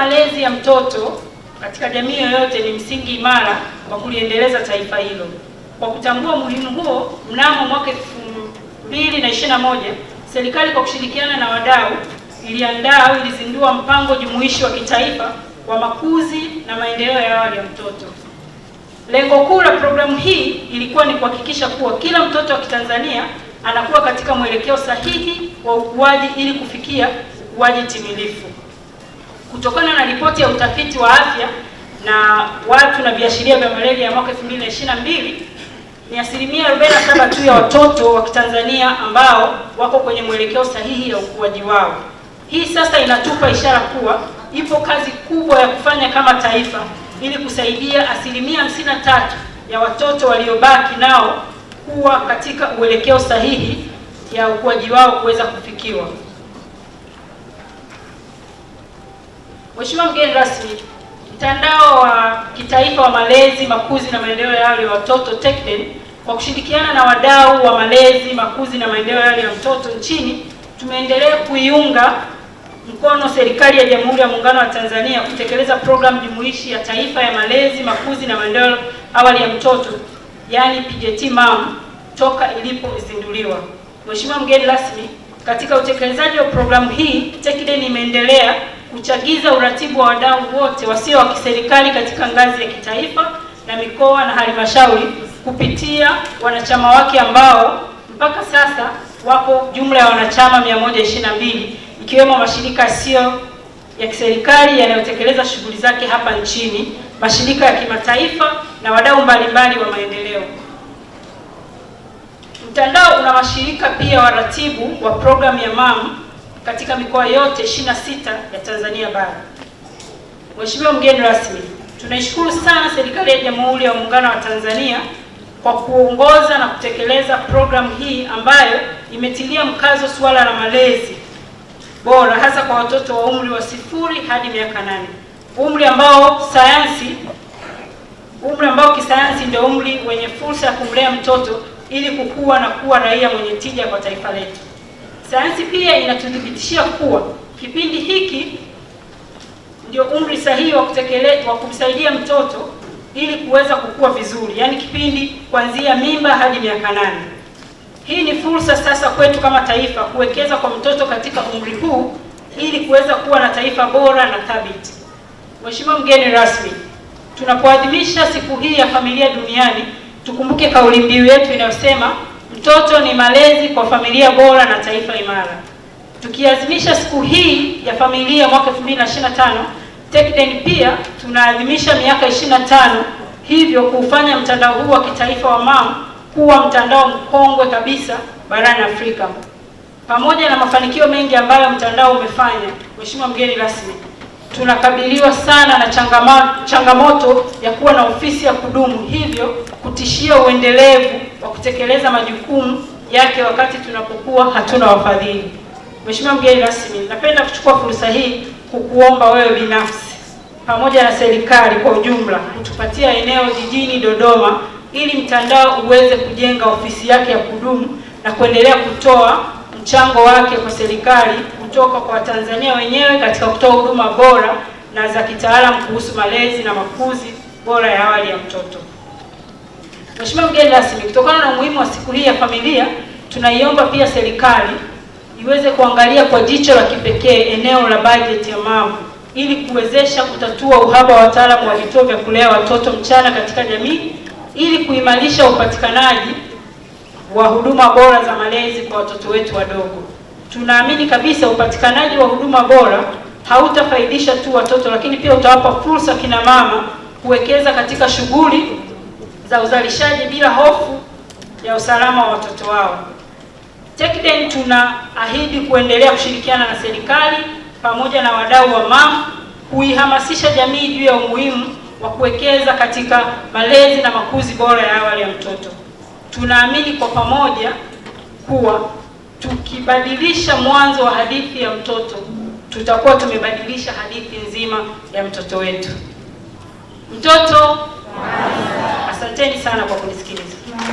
malezi ya mtoto katika jamii yoyote ni msingi imara wa kuliendeleza taifa hilo. Kwa kutambua umuhimu huo, mnamo mwaka 2021 serikali kwa kushirikiana na wadau ilizindua mpango jumuishi wa kitaifa wa makuzi na maendeleo ya awali ya mtoto. Lengo kuu la programu hii ilikuwa ni kuhakikisha kuwa kila mtoto wa Kitanzania anakuwa katika mwelekeo sahihi wa ukuaji ili kufikia ukuaji timilifu. Kutokana na ripoti ya utafiti wa afya na watu na viashiria vya malaria ya mwaka 2022, ni 47% tu ya watoto wa Kitanzania ambao wako kwenye mwelekeo sahihi ya ukuaji wao. Hii sasa inatupa ishara kuwa ipo kazi kubwa ya kufanya kama taifa ili kusaidia 53% ya watoto waliobaki nao kuwa katika uelekeo sahihi ya ukuaji wao kuweza kufikiwa. Mheshimiwa mgeni rasmi, mtandao wa kitaifa wa malezi, makuzi na maendeleo ya awali ya watoto TECDEN kwa kushirikiana na wadau wa malezi, makuzi na maendeleo ya awali ya mtoto nchini tumeendelea kuiunga mkono serikali ya Jamhuri ya Muungano wa Tanzania kutekeleza programu jumuishi ya taifa ya malezi, makuzi na maendeleo awali ya mtoto, yani PJT-MAM, toka ilipozinduliwa. Mheshimiwa mgeni rasmi, katika utekelezaji wa programu hii TECDEN imeendelea kuchagiza uratibu wa wadau wote wasio wa kiserikali katika ngazi ya kitaifa na mikoa na halmashauri kupitia wanachama wake ambao mpaka sasa wapo jumla ya wanachama 122, ikiwemo mashirika yasiyo ya kiserikali yanayotekeleza shughuli zake hapa nchini, mashirika ya kimataifa na wadau mbalimbali wa maendeleo. Mtandao una mashirika pia waratibu wa programu ya MAM katika mikoa yote 26 ya Tanzania bara. Mheshimiwa mgeni rasmi, tunaishukuru sana serikali ya Jamhuri ya Muungano wa Tanzania kwa kuongoza na kutekeleza programu hii ambayo imetilia mkazo suala la malezi bora hasa kwa watoto wa umri wa 0 hadi miaka 8. Umri ambao kisayansi ndio umri wenye fursa ya kumlea mtoto ili kukua na kuwa raia mwenye tija kwa taifa letu. Sayansi pia inatuthibitishia kuwa kipindi hiki ndio umri sahihi wa kumsaidia mtoto ili kuweza kukua vizuri, yani kipindi kuanzia mimba hadi miaka 8. Hii ni fursa sasa kwetu kama taifa kuwekeza kwa mtoto katika umri huu ili kuweza kuwa na taifa bora na thabiti. Mheshimiwa mgeni rasmi, tunapoadhimisha siku hii ya familia duniani, tukumbuke kauli mbiu yetu inayosema mtoto ni malezi kwa familia bora na taifa imara. Tukiadhimisha siku hii ya familia mwaka 2025, TECDEN pia tunaadhimisha miaka 25, hivyo kufanya mtandao huu wa kitaifa wa MAM kuwa mtandao mkongwe kabisa barani Afrika. Pamoja na mafanikio mengi ambayo mtandao umefanya, Mheshimiwa mgeni rasmi, tunakabiliwa sana na changamoto ya kuwa na ofisi ya kudumu, hivyo kutishia uendelevu wa kutekeleza majukumu yake wakati tunapokuwa hatuna wafadhili. Mheshimiwa mgeni rasmi, napenda kuchukua fursa hii kukuomba wewe binafsi pamoja na serikali kwa ujumla kutupatia eneo jijini Dodoma ili mtandao uweze kujenga ofisi yake ya kudumu na kuendelea kutoa mchango wake kwa serikali kutoka kwa Tanzania wenyewe katika kutoa huduma bora na za kitaalamu kuhusu malezi na makuzi bora ya awali ya mtoto. Mheshimiwa mgeni rasmi, kutokana na umuhimu wa siku hii ya familia, tunaiomba pia serikali iweze kuangalia kwa jicho la kipekee eneo la bajeti ya MAM ili kuwezesha kutatua uhaba wa wataalamu wa vituo vya kulea watoto mchana katika jamii ili kuimarisha upatikanaji wa huduma bora za malezi kwa watoto wetu wadogo. Tunaamini kabisa upatikanaji wa huduma bora hautafaidisha tu watoto, lakini pia utawapa fursa kina mama kuwekeza katika shughuli za uzalishaji bila hofu ya usalama wa watoto wao. TECDEN tunaahidi kuendelea kushirikiana na serikali pamoja na wadau wa MAM kuihamasisha jamii juu ya umuhimu wa kuwekeza katika malezi na makuzi bora ya awali ya mtoto. Tunaamini kwa pamoja kuwa tukibadilisha mwanzo wa hadithi ya mtoto, tutakuwa tumebadilisha hadithi nzima ya mtoto wetu. Asanteni sana kwa kunisikiliza.